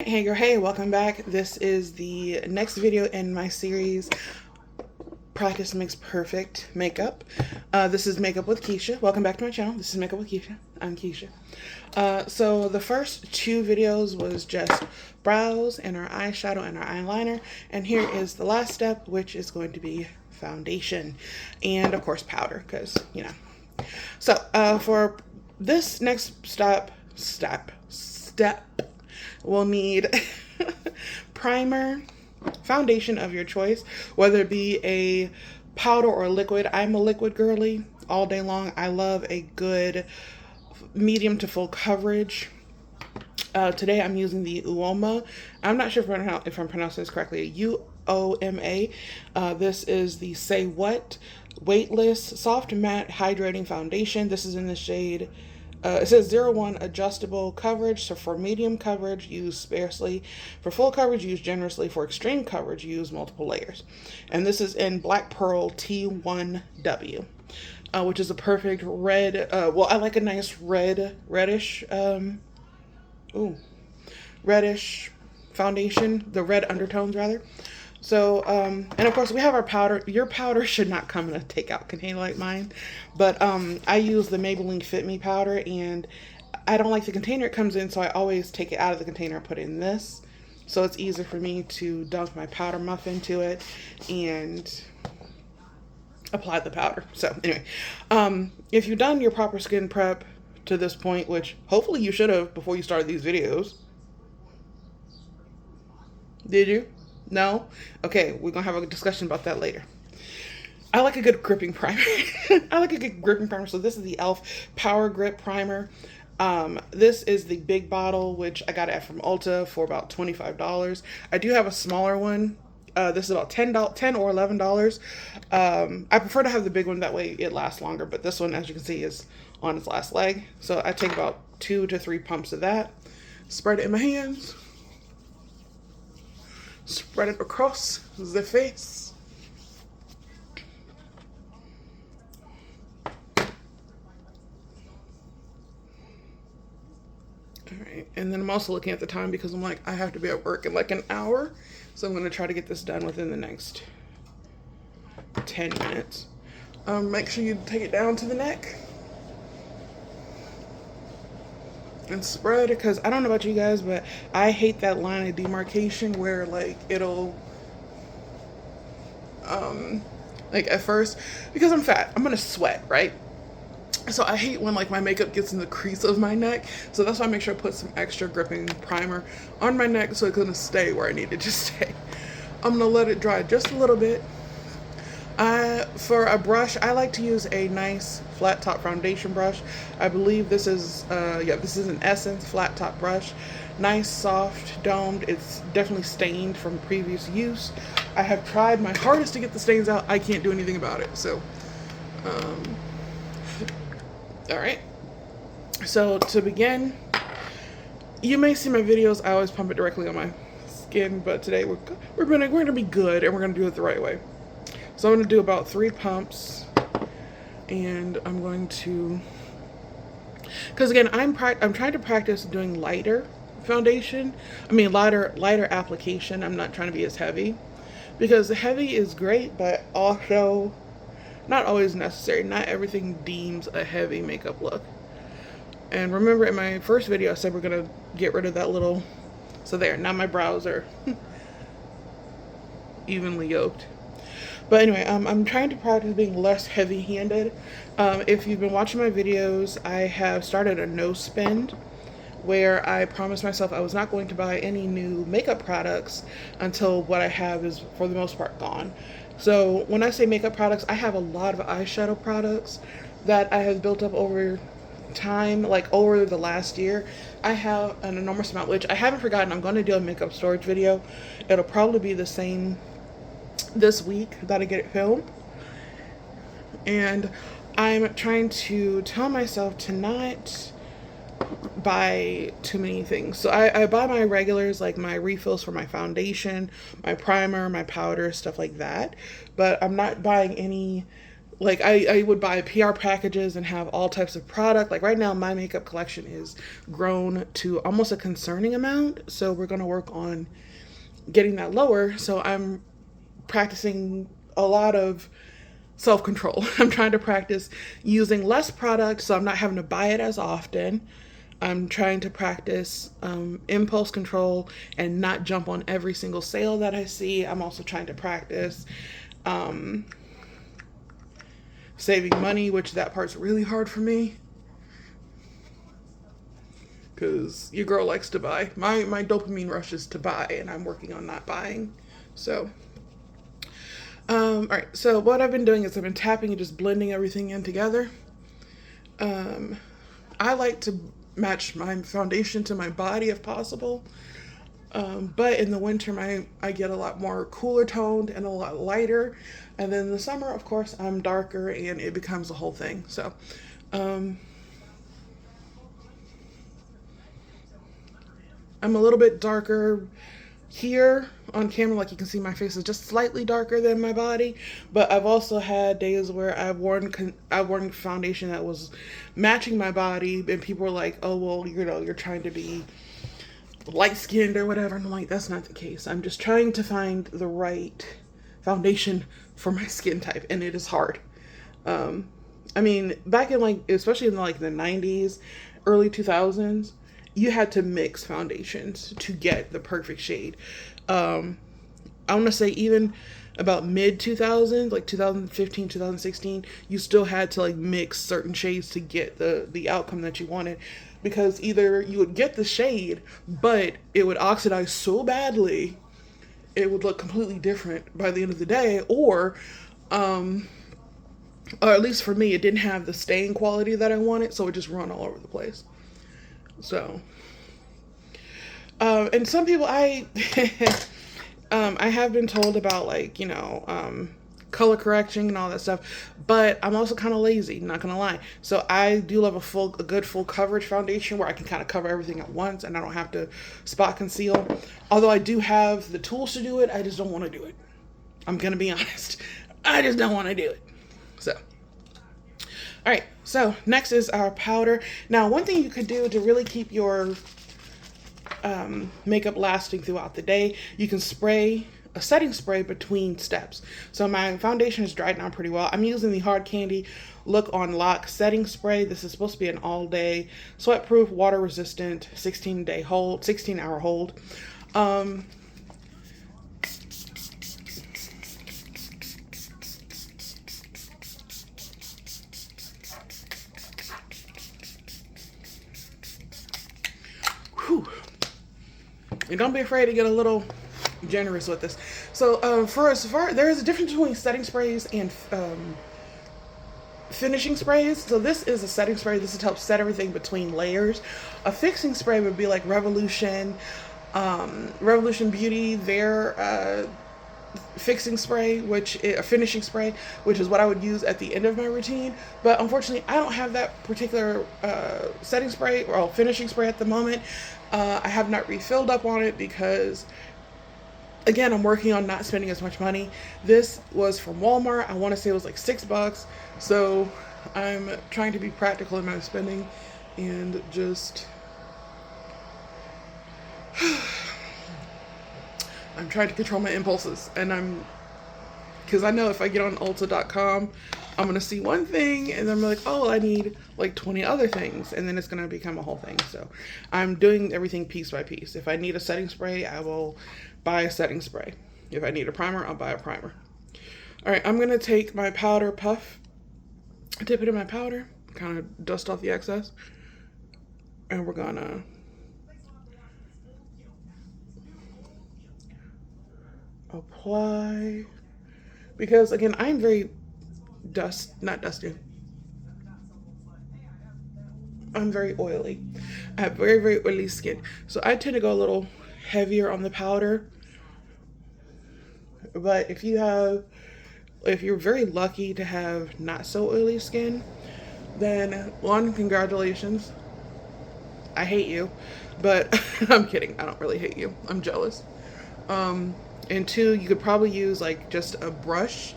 Hey girl, hey, welcome back. This is the next video in my series, Practice Makes Perfect Makeup. This is Makeup with Keisha. Welcome back to my channel. This is Makeup with Keisha. I'm Keisha. So the first two videos was just brows and our eyeshadow and our eyeliner. And here is the last step, which is going to be foundation. And of course powder, because, you know. So for this next step, we'll need primer, foundation of your choice, whether it be a powder or liquid. I'm a liquid girly all day long. I love a good medium to full coverage. Today I'm using the Uoma. I'm not sure if I'm pronouncing this correctly. U-O-M-A. This is the Say What Weightless Soft Matte Hydrating Foundation. This is in the shade it says 01 adjustable coverage. So for medium coverage, use sparsely. For full coverage, use generously. For extreme coverage, use multiple layers. And this is in Black Pearl T1W, which is a perfect red. Well, I like a nice reddish foundation. The red undertones, rather. So, and of course we have our powder. Your powder should not come in a takeout container like mine, but I use the Maybelline Fit Me powder, and I don't like the container it comes in, so I always take it out of the container and put it in this. So it's easier for me to dunk my powder muff into it and apply the powder. So anyway, if you've done your proper skin prep to this point, which hopefully you should have before you started these videos. Did you? No? Okay, we're going to have a discussion about that later. I like a good gripping primer. I like a good gripping primer. So this is the e.l.f. Power Grip Primer. This is the big bottle, which I got it from Ulta for about $25. I do have a smaller one. This is about $10 or $11. I prefer to have the big one, that way it lasts longer. But this one, as you can see, is on its last leg. So I take about 2 to 3 pumps of that. Spread it in my hands. Spread it across the face. Alright, and then I'm also looking at the time because I'm like, I have to be at work in like an hour. So I'm going to try to get this done within the next 10 minutes. Make sure you take it down to the neck. And spread it, because I don't know about you guys, but I hate that line of demarcation where like it'll like at first, because I'm fat, I'm gonna sweat, right? So I hate when like my makeup gets in the crease of my neck. So that's why I make sure I put some extra gripping primer on my neck so it's gonna stay where I need it to stay. I'm gonna let it dry just a little bit. For a brush, I like to use a nice flat top foundation brush. I believe this is, this is an Essence flat top brush. Nice, soft, domed. It's definitely stained from previous use. I have tried my hardest to get the stains out. I can't do anything about it. So, all right. So to begin, you may see my videos. I always pump it directly on my skin, but today we're gonna be good, and we're gonna do it the right way. So I'm going to do about 3 pumps, and I'm going to, because again, I'm trying to practice doing lighter foundation. I mean, lighter application. I'm not trying to be as heavy, because the heavy is great, but also not always necessary. Not everything deems a heavy makeup look. And remember, in my first video, I said we're going to get rid of that little, so there, now my brows are evenly yoked. But anyway, I'm trying to practice being less heavy-handed. If you've been watching my videos, I have started a no spend, where I promised myself I was not going to buy any new makeup products until what I have is, for the most part, gone. So when I say makeup products, I have a lot of eyeshadow products that I have built up over time, like over the last year. I have an enormous amount, which I haven't forgotten. I'm going to do a makeup storage video. It'll probably be the same this week that I get it filmed, and I'm trying to tell myself to not buy too many things. So I buy my regulars, like my refills for my foundation, my primer, my powder, stuff like that, but I'm not buying any like I would buy PR packages and have all types of product. Like right now, my makeup collection is grown to almost a concerning amount. So we're going to work on getting that lower. So I'm practicing a lot of self control. I'm trying to practice using less product so I'm not having to buy it as often. I'm trying to practice impulse control and not jump on every single sale that I see. I'm also trying to practice saving money, which that part's really hard for me because your girl likes to buy. My dopamine rush is to buy, and I'm working on not buying. So, all right. So what I've been doing is I've been tapping and just blending everything in together. I like to match my foundation to my body if possible. But in the winter, I get a lot more cooler toned and a lot lighter. And then in the summer, of course, I'm darker and it becomes a whole thing. So, I'm a little bit darker here on camera. Like you can see, my face is just slightly darker than my body. But I've also had days where I've worn foundation that was matching my body, and people were like, "Oh, well, you're trying to be light skinned or whatever." And I'm like, that's not the case. I'm just trying to find the right foundation for my skin type, and it is hard. I mean, back in especially in the 90s, early 2000s, you had to mix foundations to get the perfect shade. I want to say even about mid 2000s, like 2015, 2016, you still had to mix certain shades to get the outcome that you wanted. Because either you would get the shade, but it would oxidize so badly, it would look completely different by the end of the day, or at least for me, it didn't have the staying quality that I wanted, so it just run all over the place. So, and some people, I have been told about color correction and all that stuff, but I'm also kind of lazy, not gonna lie. So I do love a good full coverage foundation where I can kind of cover everything at once and I don't have to spot conceal. Although I do have the tools to do it, I just don't want to do it. I'm gonna be honest. I just don't want to do it. So, all right. So next is our powder. Now, one thing you could do to really keep your makeup lasting throughout the day, you can spray a setting spray between steps. So my foundation is dried down pretty well. I'm using the Hard Candy Look on Lock setting spray. This is supposed to be an all-day, sweat-proof, water-resistant, 16-hour hold. Whew. And don't be afraid to get a little generous with this. So there is a difference between setting sprays and finishing sprays. So this is a setting spray. This is to help set everything between layers. A fixing spray would be like Revolution Beauty, their fixing spray, a finishing spray, which is what I would use at the end of my routine. But unfortunately, I don't have that particular setting spray or finishing spray at the moment. I have not refilled up on it because, again, I'm working on not spending as much money. This was from Walmart. I want to say it was like $6. So I'm trying to be practical in my spending and just I'm trying to control my impulses. And because I know if I get on Ulta.com, I'm going to see one thing and then I'm like, oh, I need like 20 other things. And then it's going to become a whole thing. So I'm doing everything piece by piece. If I need a setting spray, I will buy a setting spray. If I need a primer, I'll buy a primer. All right, I'm going to take my powder puff, dip it in my powder, kind of dust off the excess. And we're going to apply, because again, I'm very not dusty. I'm very oily. I have very, very oily skin. So I tend to go a little heavier on the powder. But if you're very lucky to have not so oily skin, then one, congratulations. I hate you. But I'm kidding. I don't really hate you. I'm jealous. And two, you could probably use like just a brush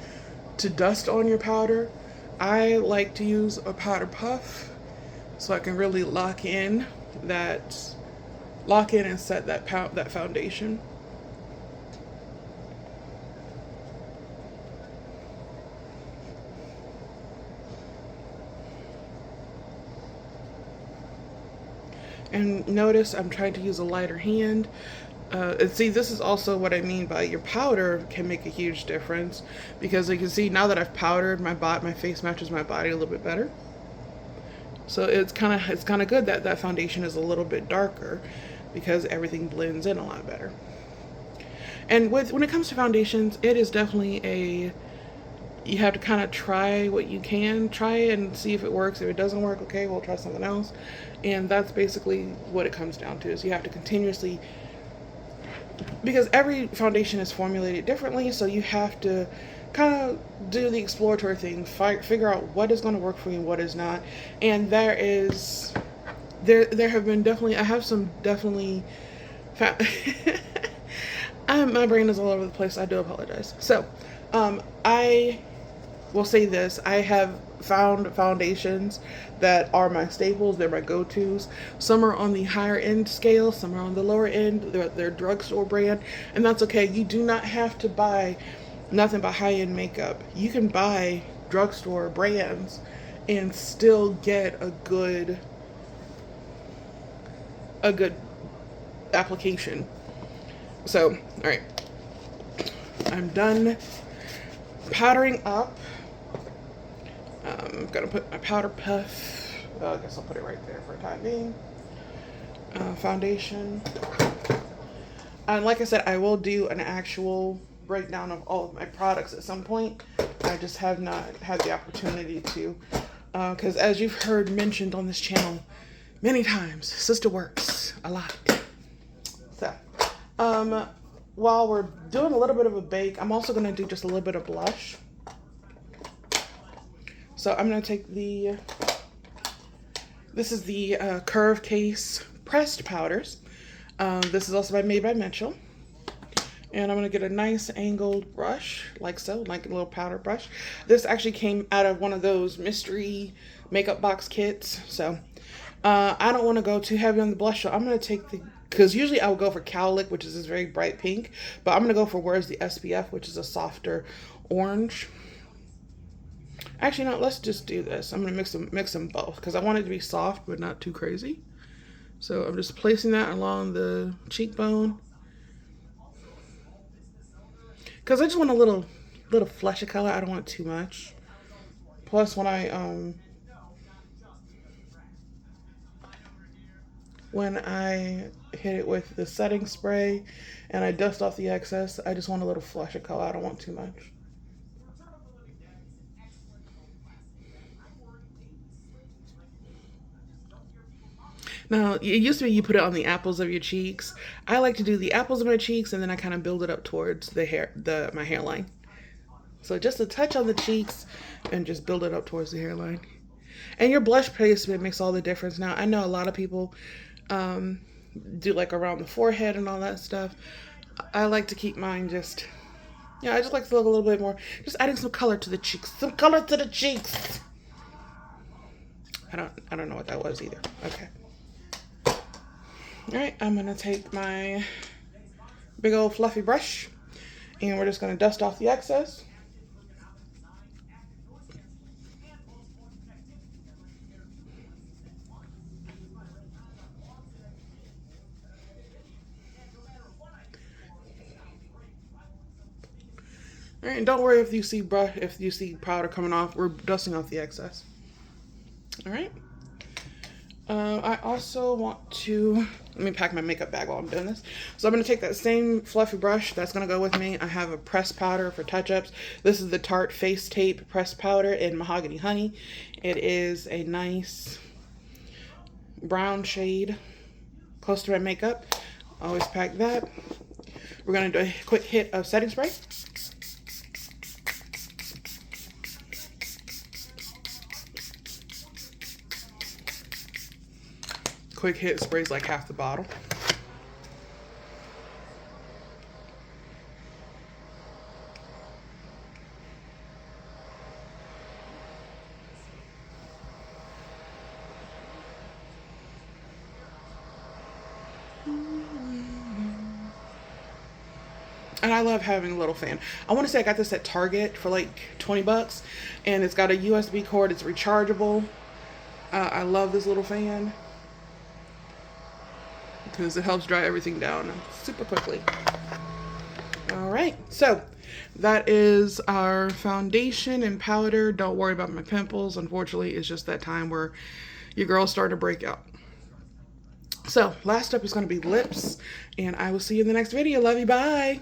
to dust on your powder. I like to use a powder puff so I can really lock in and set that foundation. And notice I'm trying to use a lighter hand. And see, this is also what I mean by your powder can make a huge difference, because you can see now that I've powdered my face matches my body a little bit better. So it's kind of good that that foundation is a little bit darker, because everything blends in a lot better. And when it comes to foundations, it is definitely you have to kind of try what you can try and see if it works. If it doesn't work, okay, we'll try something else. And that's basically what it comes down to, is you have to continuously, because every foundation is formulated differently, so you have to kind of do the exploratory thing, figure out what is going to work for you and what is not. And there have been definitely, I have some definitely my brain is all over the place. I do apologize. So I will say this: I have found foundations that are my staples. They're my go-tos. Some are on the higher end scale, some are on the lower end. They're drugstore brand, and that's okay. You do not have to buy nothing but high-end makeup. You can buy drugstore brands and still get a good application. So, all right, I'm done powdering up. I'm gonna put my powder puff. I guess I'll put it right there for the time being. Foundation. And like I said, I will do an actual breakdown of all of my products at some point. I just have not had the opportunity to, because as you've heard mentioned on this channel many times, sister works a lot. So, while we're doing a little bit of a bake, I'm also going to do just a little bit of blush. So I'm going to take this is the Curve Case Pressed Powders. This is also by Made by Mitchell. And I'm going to get a nice angled brush, like so, like a little powder brush. This actually came out of one of those mystery makeup box kits. So I don't want to go too heavy on the blush. So I'm going to take because usually I would go for Cowlick, which is this very bright pink. But I'm going to go for Where's the SPF, which is a softer orange. Actually, no, let's just do this. I'm going to mix them both, because I want it to be soft but not too crazy. So I'm just placing that along the cheekbone, because I just want a little flesh of color. I don't want too much. Plus, when I hit it with the setting spray and I dust off the excess, I just want a little flesh of color. I don't want too much. Now, it used to be you put it on the apples of your cheeks. I like to do the apples of my cheeks, and then I kind of build it up towards the my hairline. So just a touch on the cheeks and just build it up towards the hairline. And your blush placement makes all the difference. Now, I know a lot of people do like around the forehead and all that stuff. I like to keep mine just, I just like to look a little bit more, just adding some color to the cheeks. Some color to the cheeks. I don't know what that was either. Okay. All right, I'm gonna take my big old fluffy brush, and we're just gonna dust off the excess. All right, and don't worry if you see powder coming off. We're dusting off the excess. All right. I also want to, let me pack my makeup bag while I'm doing this. So I'm going to take that same fluffy brush that's going to go with me. I have a pressed powder for touch-ups. This is the Tarte Face Tape pressed powder in Mahogany Honey. It is a nice brown shade, close to my makeup. Always pack that. We're going to do a quick hit of setting spray. Quick hit sprays like half the bottle. And I love having a little fan. I want to say I got this at Target for like 20 bucks. And it's got a USB cord. It's rechargeable. I love this little fan because it helps dry everything down super quickly. All right, so that is our foundation and powder. Don't worry about my pimples. Unfortunately, it's just that time where your girl's starting to break out. So last up is going to be lips, and I will see you in the next video. Love you. Bye.